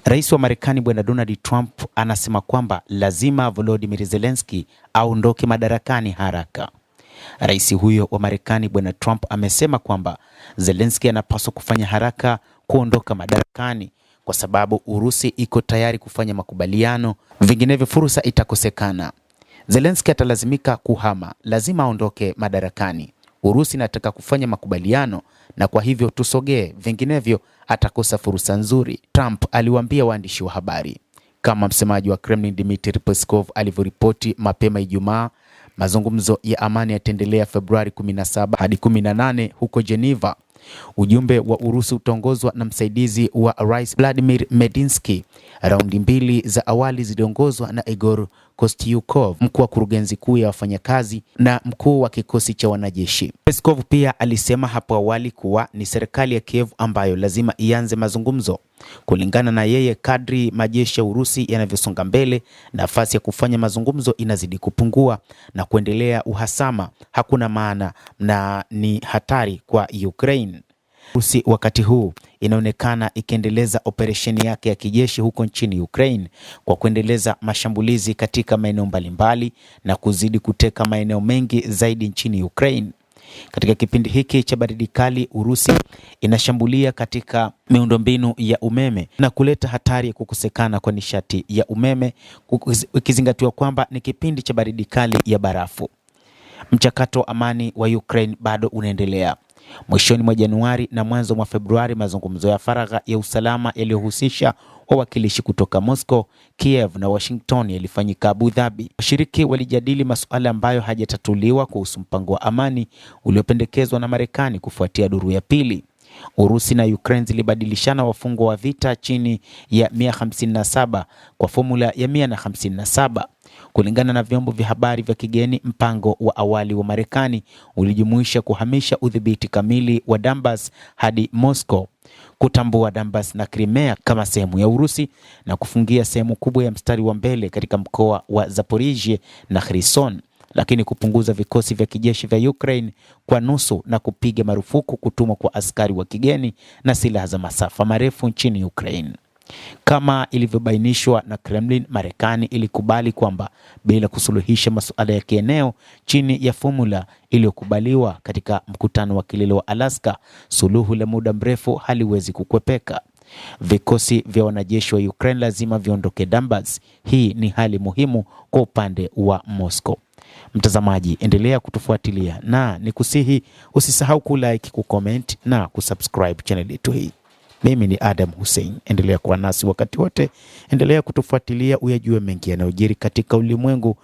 Rais wa Marekani Bwana Donald Trump anasema kwamba lazima Volodymyr Zelensky aondoke madarakani haraka. Rais huyo wa Marekani Bwana Trump amesema kwamba Zelensky anapaswa kufanya haraka kuondoka madarakani kwa sababu Urusi iko tayari kufanya makubaliano, vinginevyo fursa itakosekana. Zelensky atalazimika kuhama, lazima aondoke madarakani. Urusi inataka kufanya makubaliano na kwa hivyo tusogee, vinginevyo atakosa fursa nzuri, Trump aliwaambia waandishi wa habari. Kama msemaji wa Kremlin Dmitry Peskov alivyoripoti mapema Ijumaa, mazungumzo ya amani yataendelea Februari 17 hadi 18 huko Geneva. Ujumbe wa Urusi utaongozwa na msaidizi wa Rais Vladimir Medinsky. Raundi mbili za awali ziliongozwa na Igor Kostyukov, mkuu wa kurugenzi kuu ya wafanyakazi na mkuu wa kikosi cha wanajeshi. Peskov pia alisema hapo awali kuwa ni serikali ya Kiev ambayo lazima ianze mazungumzo. Kulingana na yeye, kadri majeshi ya Urusi yanavyosonga mbele, nafasi ya kufanya mazungumzo inazidi kupungua na kuendelea uhasama hakuna maana na ni hatari kwa Ukraine. Urusi wakati huu inaonekana ikiendeleza operesheni yake ya kijeshi huko nchini Ukraine kwa kuendeleza mashambulizi katika maeneo mbalimbali na kuzidi kuteka maeneo mengi zaidi nchini Ukraine. Katika kipindi hiki cha baridi kali, Urusi inashambulia katika miundombinu ya umeme na kuleta hatari ya kukosekana kwa nishati ya umeme, ikizingatiwa kwamba ni kipindi cha baridi kali ya barafu. Mchakato wa amani wa Ukraine bado unaendelea. Mwishoni mwa Januari na mwanzo mwa Februari, mazungumzo ya faragha ya usalama yaliyohusisha wawakilishi kutoka Moscow, Kiev na Washington yalifanyika Abu Dhabi. Washiriki walijadili masuala ambayo hajatatuliwa kuhusu mpango wa amani uliopendekezwa na Marekani kufuatia duru ya pili. Urusi na Ukraine zilibadilishana wafungwa wa vita chini ya 157 kwa formula ya 157. Kulingana na vyombo vya habari vya kigeni, mpango wa awali wa Marekani ulijumuisha kuhamisha udhibiti kamili wa Donbas hadi Moscow, kutambua Donbas na Crimea kama sehemu ya Urusi na kufungia sehemu kubwa ya mstari wa mbele katika mkoa wa Zaporizhia na Kherson, lakini kupunguza vikosi vya kijeshi vya Ukraine kwa nusu na kupiga marufuku kutumwa kwa askari wa kigeni na silaha za masafa marefu nchini Ukraine. Kama ilivyobainishwa na Kremlin, Marekani ilikubali kwamba bila kusuluhisha masuala ya kieneo chini ya formula iliyokubaliwa katika mkutano wa kilele wa Alaska, suluhu la muda mrefu haliwezi kukwepeka. Vikosi vya wanajeshi wa Ukraine lazima viondoke Donbas. Hii ni hali muhimu kwa upande wa Moscow. Mtazamaji, endelea kutufuatilia na nikusihi usisahau kulike, kucomment na kusubscribe channel yetu hii. Mimi ni Adam Hussein. Endelea kuwa nasi wakati wote. Endelea kutufuatilia uyajue mengi yanayojiri katika ulimwengu.